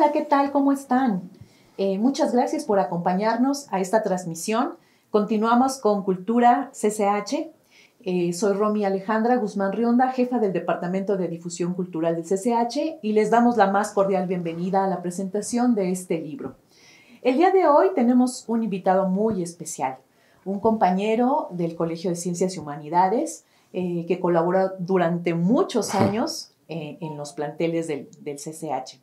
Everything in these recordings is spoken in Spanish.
Hola, ¿qué tal? ¿Cómo están? Muchas gracias por acompañarnos a esta transmisión. Continuamos con Cultura CCH. Soy Romy Alejandra Guzmán Rionda, jefa del Departamento de Difusión Cultural del CCH, y les damos la más cordial bienvenida a la presentación de este libro. El día de hoy tenemos un invitado muy especial, un compañero del Colegio de Ciencias y Humanidades que colabora durante muchos años en los planteles del CCH.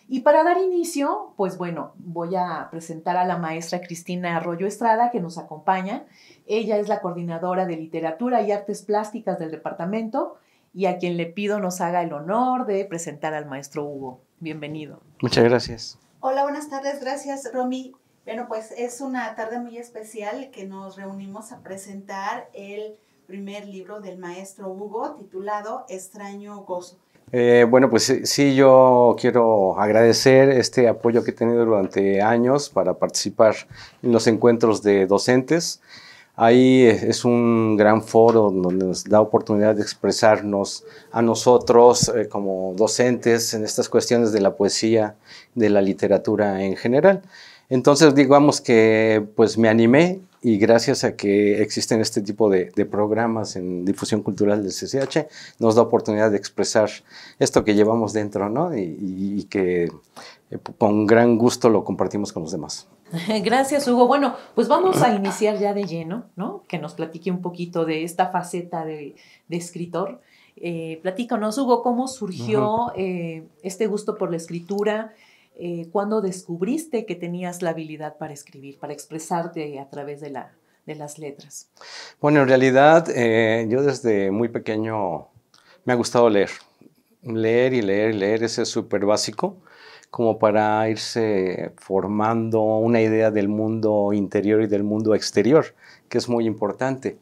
Y para dar inicio, pues bueno, voy a presentar a la maestra Cristina Arroyo Estrada, que nos acompaña. Ella es la coordinadora de Literatura y Artes Plásticas del departamento y a quien le pido nos haga el honor de presentar al maestro Hugo. Bienvenido. Muchas gracias. Hola, buenas tardes. Gracias, Romy. Bueno, pues es una tarde muy especial que nos reunimos a presentar el primer libro del maestro Hugo, titulado Extraño Gozo. Bueno, pues sí, yo quiero agradecer este apoyo que he tenido durante años para participar en los encuentros de docentes. Ahí es un gran foro donde nos da oportunidad de expresarnos a nosotros como docentes en estas cuestiones de la poesía, de la literatura en general. Entonces, digamos que pues me animé y gracias a que existen este tipo de programas en difusión cultural del CCH, nos da oportunidad de expresar esto que llevamos dentro, ¿no? Y que con gran gusto lo compartimos con los demás. Gracias, Hugo. Bueno, pues vamos a iniciar ya de lleno, ¿no? Que nos platique un poquito de esta faceta de escritor. Platícanos, Hugo, ¿cómo surgió este gusto por la escritura? ¿Cuándo descubriste que tenías la habilidad para escribir, para expresarte a través de las letras? Bueno, en realidad yo desde muy pequeño me ha gustado leer. Leer y leer y leer, ese es súper básico, como para irse formando una idea del mundo interior y del mundo exterior, que es muy importante.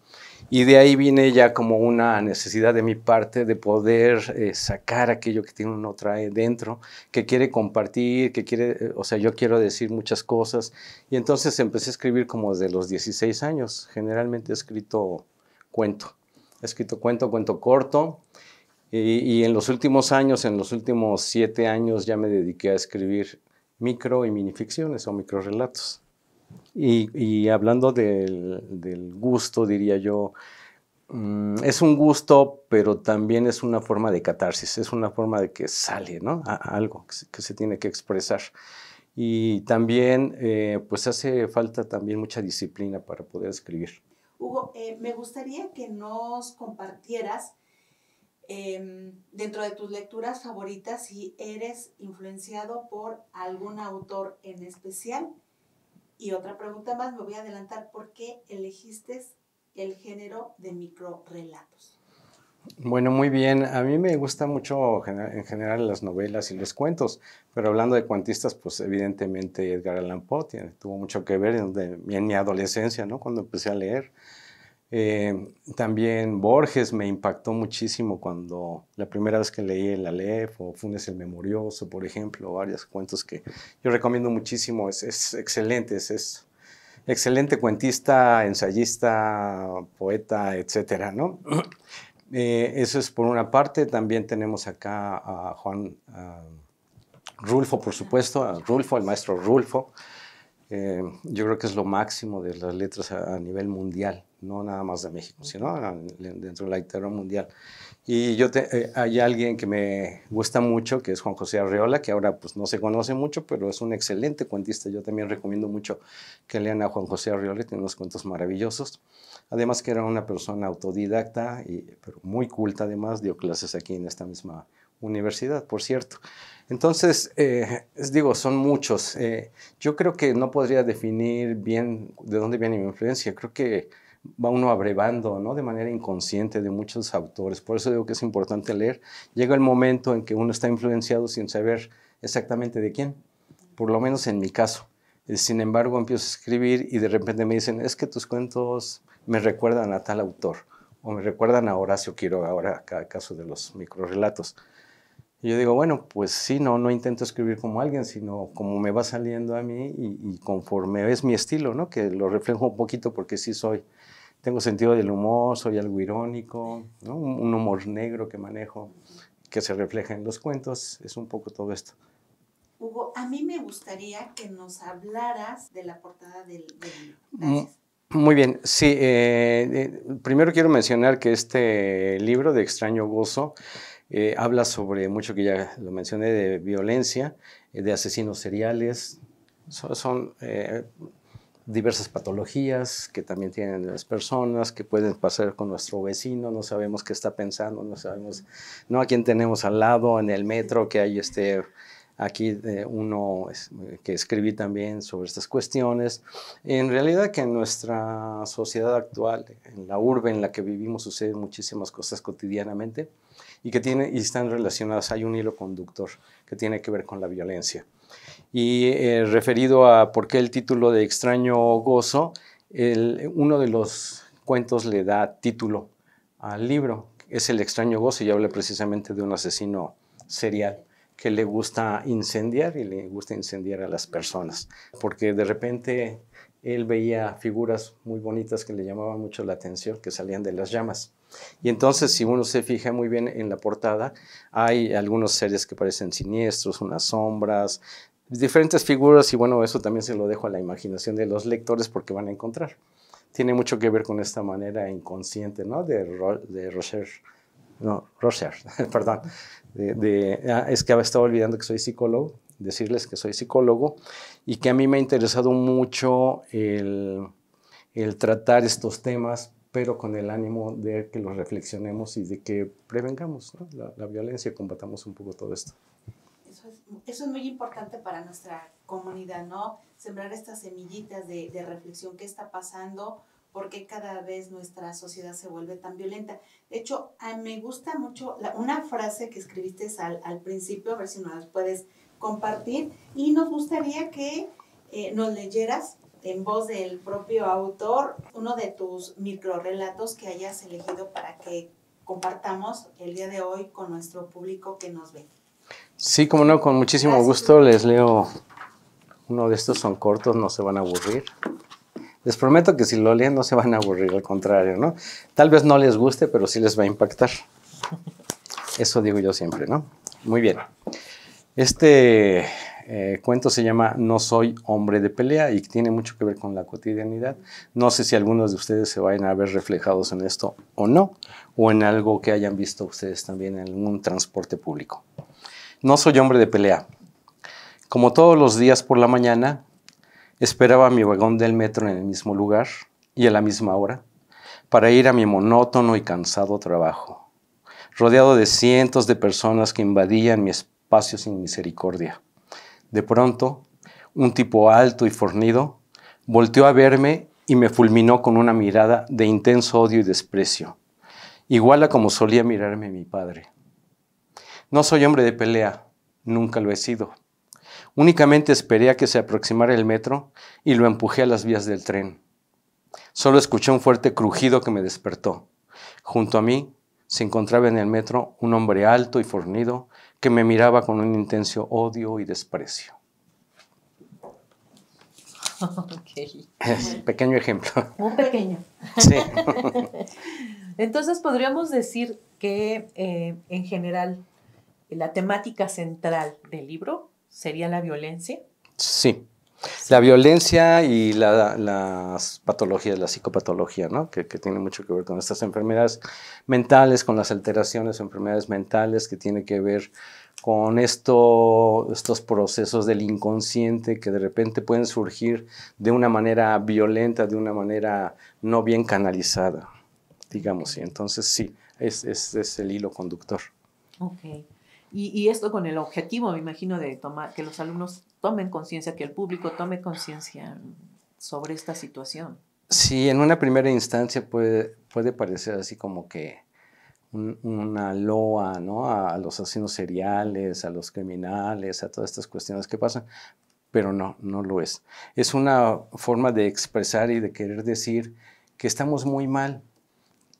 Y de ahí viene ya como una necesidad de mi parte de poder sacar aquello que tiene uno trae dentro, que quiere compartir, que quiere, o sea, yo quiero decir muchas cosas. Y entonces empecé a escribir como desde los 16 años. Generalmente he escrito cuento. He escrito cuento corto. Y en los últimos años, en los últimos 7 años, ya me dediqué a escribir micro y minificciones o microrelatos. Y hablando del gusto, diría yo, es un gusto, pero también es una forma de catarsis, es una forma de que sale, ¿no? Algo que se tiene que expresar. Y también, pues hace falta también mucha disciplina para poder escribir. Hugo, me gustaría que nos compartieras dentro de tus lecturas favoritas si eres influenciado por algún autor en especial. Y otra pregunta más, me voy a adelantar, ¿por qué elegiste el género de microrelatos? Bueno, muy bien. A mí me gusta mucho en general las novelas y los cuentos, pero hablando de cuentistas, pues evidentemente Edgar Allan Poe tuvo mucho que ver en mi adolescencia, ¿no? Cuando empecé a leer. También Borges me impactó muchísimo cuando la primera vez que leí el Aleph o Funes el Memorioso, por ejemplo, varios cuentos que yo recomiendo muchísimo. Es excelente, es excelente cuentista, ensayista, poeta, etcétera, ¿no? Eso es por una parte. También tenemos acá a Juan Rulfo, por supuesto, a Rulfo, el maestro Rulfo. Yo creo que es lo máximo de las letras a nivel mundial, no nada más de México, sino dentro de la literatura mundial. Y hay alguien que me gusta mucho, que es Juan José Arreola, que ahora pues no se conoce mucho, pero es un excelente cuentista. Yo también recomiendo mucho que lean a Juan José Arreola, tiene unos cuentos maravillosos. Además que era una persona autodidacta, pero muy culta además, dio clases aquí en esta misma universidad, por cierto. Entonces, digo, son muchos. Yo creo que no podría definir bien de dónde viene mi influencia. Creo que va uno abrevando, ¿no? De manera inconsciente de muchos autores. Por eso digo que es importante leer. Llega el momento en que uno está influenciado sin saber exactamente de quién, por lo menos en mi caso. Sin embargo, empiezo a escribir y de repente me dicen, es que tus cuentos me recuerdan a tal autor o me recuerdan a Horacio Quiroga, ahora caso de los microrelatos. Y yo digo, bueno, pues sí, no intento escribir como alguien, sino como me va saliendo a mí y conforme es mi estilo, ¿no? Que lo reflejo un poquito porque sí tengo sentido del humor, soy algo irónico, ¿no? Un humor negro que manejo, que se refleja en los cuentos, es un poco todo esto. Hugo, a mí me gustaría que nos hablaras de la portada del libro. Gracias. Muy bien, sí. Primero quiero mencionar que este libro de Extraño Gozo habla sobre mucho que ya lo mencioné, de violencia, de asesinos seriales. Son diversas patologías que también tienen las personas, que pueden pasar con nuestro vecino, no sabemos qué está pensando, no sabemos, ¿no?, a quién tenemos al lado en el metro, que hay aquí uno que escribí también sobre estas cuestiones. En realidad que en nuestra sociedad actual, en la urbe en la que vivimos, suceden muchísimas cosas cotidianamente y están relacionadas, hay un hilo conductor que tiene que ver con la violencia. Y referido a por qué el título de Extraño Gozo, uno de los cuentos le da título al libro, es El extraño gozo, y habla precisamente de un asesino serial que le gusta incendiar y le gusta incendiar a las personas, porque de repente él veía figuras muy bonitas que le llamaban mucho la atención, que salían de las llamas. Y entonces, si uno se fija muy bien en la portada, hay algunos seres que parecen siniestros, unas sombras, diferentes figuras, y bueno, eso también se lo dejo a la imaginación de los lectores porque van a encontrar. Tiene mucho que ver con esta manera inconsciente, ¿no?, de Roger, perdón. Es que estaba olvidando que soy psicólogo, decirles que soy psicólogo y que a mí me ha interesado mucho el tratar estos temas, pero con el ánimo de que los reflexionemos y de que prevengamos, ¿no?, la violencia, combatamos un poco todo esto. Eso es muy importante para nuestra comunidad, ¿no? Sembrar estas semillitas de reflexión. ¿Qué está pasando? ¿Por qué cada vez nuestra sociedad se vuelve tan violenta? De hecho, me gusta mucho una frase que escribiste al principio, a ver si nos las puedes compartir. Y nos gustaría que nos leyeras en voz del propio autor uno de tus microrelatos que hayas elegido para que compartamos el día de hoy con nuestro público que nos ve. Sí, como no, con muchísimo gusto les leo uno de estos, son cortos, no se van a aburrir. Les prometo que si lo leen no se van a aburrir, al contrario, ¿no? Tal vez no les guste, pero sí les va a impactar. Eso digo yo siempre, ¿no? Muy bien. Este cuento se llama No soy hombre de pelea y tiene mucho que ver con la cotidianidad. No sé si algunos de ustedes se vayan a ver reflejados en esto o no, o en algo que hayan visto ustedes también en un transporte público. No soy hombre de pelea. Como todos los días por la mañana, esperaba mi vagón del metro en el mismo lugar y a la misma hora para ir a mi monótono y cansado trabajo, rodeado de cientos de personas que invadían mi espacio sin misericordia. De pronto, un tipo alto y fornido volteó a verme y me fulminó con una mirada de intenso odio y desprecio, igual a como solía mirarme mi padre. No soy hombre de pelea, nunca lo he sido. Únicamente esperé a que se aproximara el metro y lo empujé a las vías del tren. Solo escuché un fuerte crujido que me despertó. Junto a mí se encontraba en el metro un hombre alto y fornido que me miraba con un intenso odio y desprecio. Okay. Pequeño ejemplo. Muy pequeño. Sí. Entonces podríamos decir que en general la temática central del libro sería la violencia. Sí. La violencia y las patologías, la psicopatología, ¿no? Que tiene mucho que ver con estas enfermedades mentales, con las alteraciones, enfermedades mentales, que tiene que ver con estos procesos del inconsciente que de repente pueden surgir de una manera violenta, de una manera no bien canalizada, digamos. Y entonces sí, es el hilo conductor. Ok. Y esto con el objetivo, me imagino, de que los alumnos tomen conciencia, que el público tome conciencia sobre esta situación. Sí, en una primera instancia puede parecer así como que una loa, ¿no?, a los asesinos seriales, a los criminales, a todas estas cuestiones que pasan, pero no lo es. Es una forma de expresar y de querer decir que estamos muy mal,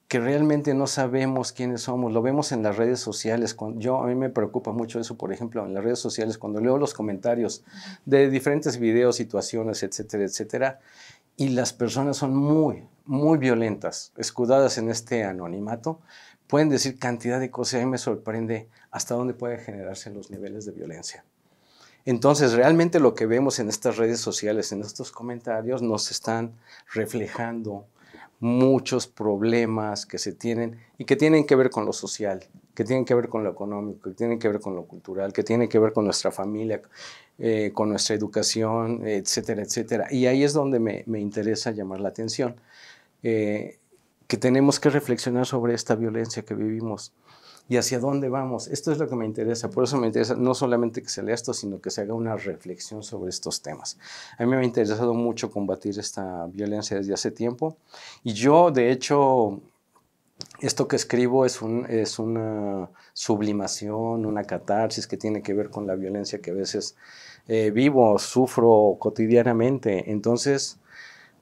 que realmente no sabemos quiénes somos. Lo vemos en las redes sociales. A mí me preocupa mucho eso, por ejemplo, en las redes sociales, cuando leo los comentarios de diferentes videos, situaciones, etcétera, etcétera, y las personas son muy, muy violentas, escudadas en este anonimato, pueden decir cantidad de cosas. A mí me sorprende hasta dónde pueden generarse los niveles de violencia. Entonces, realmente lo que vemos en estas redes sociales, en estos comentarios, nos están reflejando muchos problemas que se tienen y que tienen que ver con lo social, que tienen que ver con lo económico, que tienen que ver con lo cultural, que tienen que ver con nuestra familia, con nuestra educación, etcétera, etcétera. Y ahí es donde me interesa llamar la atención, que tenemos que reflexionar sobre esta violencia que vivimos y hacia dónde vamos. Esto es lo que me interesa, por eso me interesa no solamente que se lea esto, sino que se haga una reflexión sobre estos temas. A mí me ha interesado mucho combatir esta violencia desde hace tiempo y yo, de hecho, esto que escribo es una sublimación, una catarsis que tiene que ver con la violencia que a veces vivo, sufro cotidianamente. Entonces,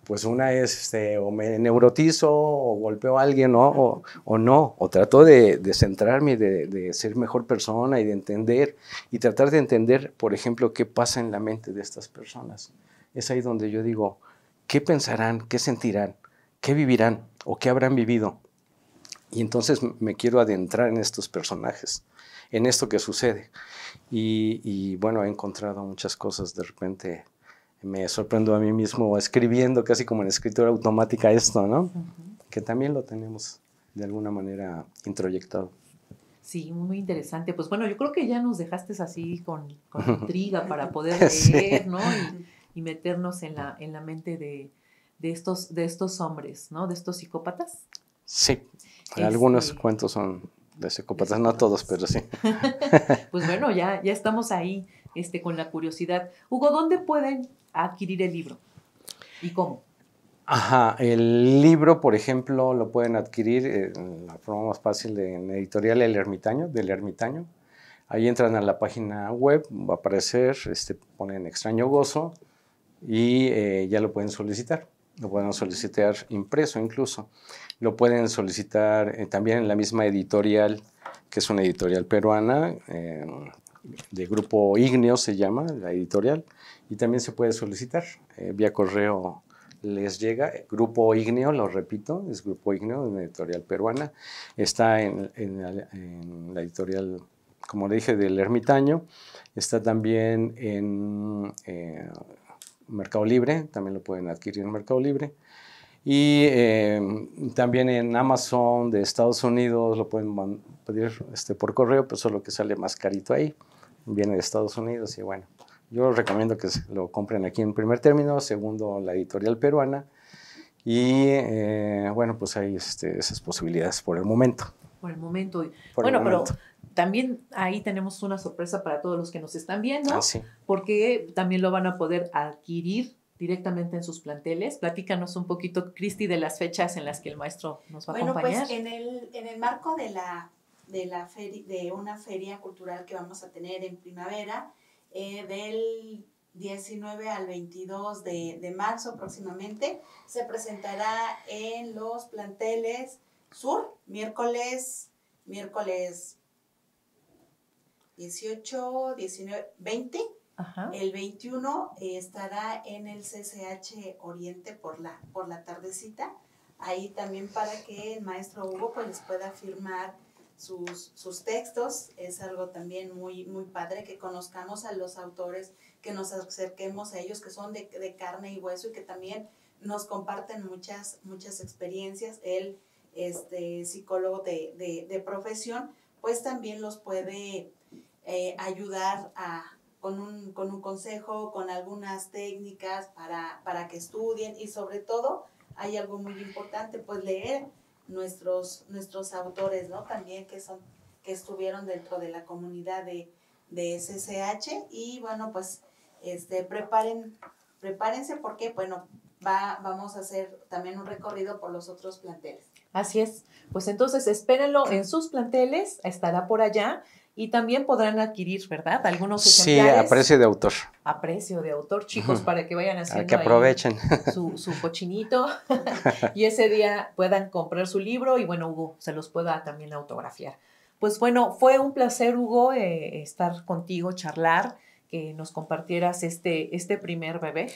pues una es o me neurotizo o golpeo a alguien, ¿no? O no, o trato de centrarme, de ser mejor persona y de entender, y tratar de entender, por ejemplo, qué pasa en la mente de estas personas. Es ahí donde yo digo, ¿qué pensarán, qué sentirán, qué vivirán o qué habrán vivido? Y entonces me quiero adentrar en estos personajes, en esto que sucede. Y bueno, he encontrado muchas cosas. De repente me sorprendo a mí mismo escribiendo casi como en escritura automática esto, ¿no? Que también lo tenemos de alguna manera introyectado. Sí, muy interesante. Pues bueno, yo creo que ya nos dejaste así con intriga para poder leer, ¿no? Y meternos en la mente de estos hombres, ¿no? De estos psicópatas. Sí, algunos cuentos son de psicópatas, no todos, pero sí. Pues bueno, ya estamos ahí con la curiosidad. Hugo, ¿dónde pueden adquirir el libro? ¿Y cómo? Ajá, el libro, por ejemplo, lo pueden adquirir en la forma más fácil en editorial El Ermitaño, del Ermitaño. Ahí entran a la página web, va a aparecer, ponen Extraño Gozo y ya lo pueden solicitar. Lo pueden solicitar impreso incluso. Lo pueden solicitar también en la misma editorial, que es una editorial peruana, de Grupo Ígneo se llama la editorial, y también se puede solicitar vía correo. Les llega Grupo Ígneo, lo repito, es Grupo Ígneo, una editorial peruana. Está en la editorial, como le dije, del Ermitaño. Está también en Mercado Libre, también lo pueden adquirir en Mercado Libre. Y también en Amazon de Estados Unidos lo pueden pedir por correo, pero solo que sale más carito ahí. Viene de Estados Unidos y bueno, yo recomiendo que lo compren aquí en primer término, segundo la editorial peruana y bueno, pues hay esas posibilidades por el momento. Por el momento. Pero también ahí tenemos una sorpresa para todos los que nos están viendo, sí. Porque también lo van a poder adquirir directamente en sus planteles. Platícanos un poquito, Cristi, de las fechas en las que el maestro nos va a acompañar. Pues en el marco de una feria cultural que vamos a tener en primavera, del 19 al 22 de marzo próximamente, se presentará en los planteles Sur, miércoles 18, 19, 20. Ajá. El 21 estará en el CCH Oriente por la tardecita. Ahí también para que el maestro Hugo pues les pueda firmar sus textos. Es algo también muy, muy padre que conozcamos a los autores, que nos acerquemos a ellos que son de carne y hueso y que también nos comparten muchas experiencias. Él, psicólogo de profesión, pues también los puede ayudar con un consejo, con algunas técnicas para que estudien y sobre todo hay algo muy importante, pues leer nuestros autores, ¿no? También que estuvieron dentro de la comunidad de SSH y bueno, pues prepárense porque bueno, vamos a hacer también un recorrido por los otros planteles. Así es, pues entonces espérenlo en sus planteles, estará por allá. Y también podrán adquirir, ¿verdad? Algunos ejemplares. Sí, a precio de autor. A precio de autor, chicos, para que vayan haciendo que aprovechen su cochinito y ese día puedan comprar su libro y bueno, Hugo se los pueda también autografiar. Pues bueno, fue un placer, Hugo, estar contigo, charlar, que nos compartieras este primer bebé,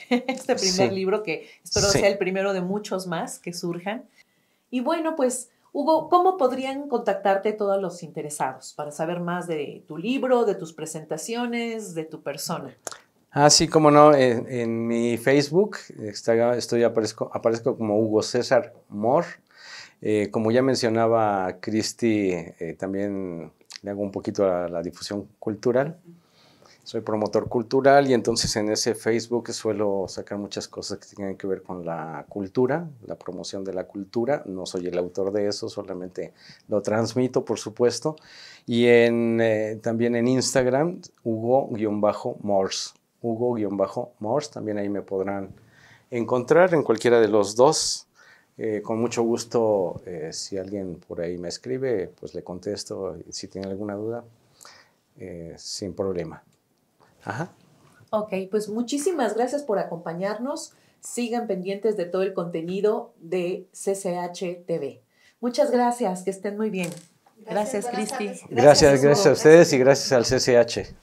primer libro que espero sea el primero de muchos más que surjan. Y bueno, pues Hugo, ¿cómo podrían contactarte todos los interesados para saber más de tu libro, de tus presentaciones, de tu persona? Ah, sí, cómo no, en mi Facebook aparezco como Hugo César Mor. Como ya mencionaba Cristi, también le hago un poquito a la difusión cultural. Soy promotor cultural y entonces en ese Facebook suelo sacar muchas cosas que tienen que ver con la cultura, la promoción de la cultura. No soy el autor de eso, solamente lo transmito, por supuesto. Y también en Instagram, Hugo-Mors. Hugo-Mors, también ahí me podrán encontrar en cualquiera de los dos. Con mucho gusto, si alguien por ahí me escribe, pues le contesto. Si tiene alguna duda, sin problema. Ajá. Ok, pues muchísimas gracias por acompañarnos. Sigan pendientes de todo el contenido de CCH TV. Muchas gracias, que estén muy bien. Gracias, Cristi. Gracias a ustedes y gracias al CCH.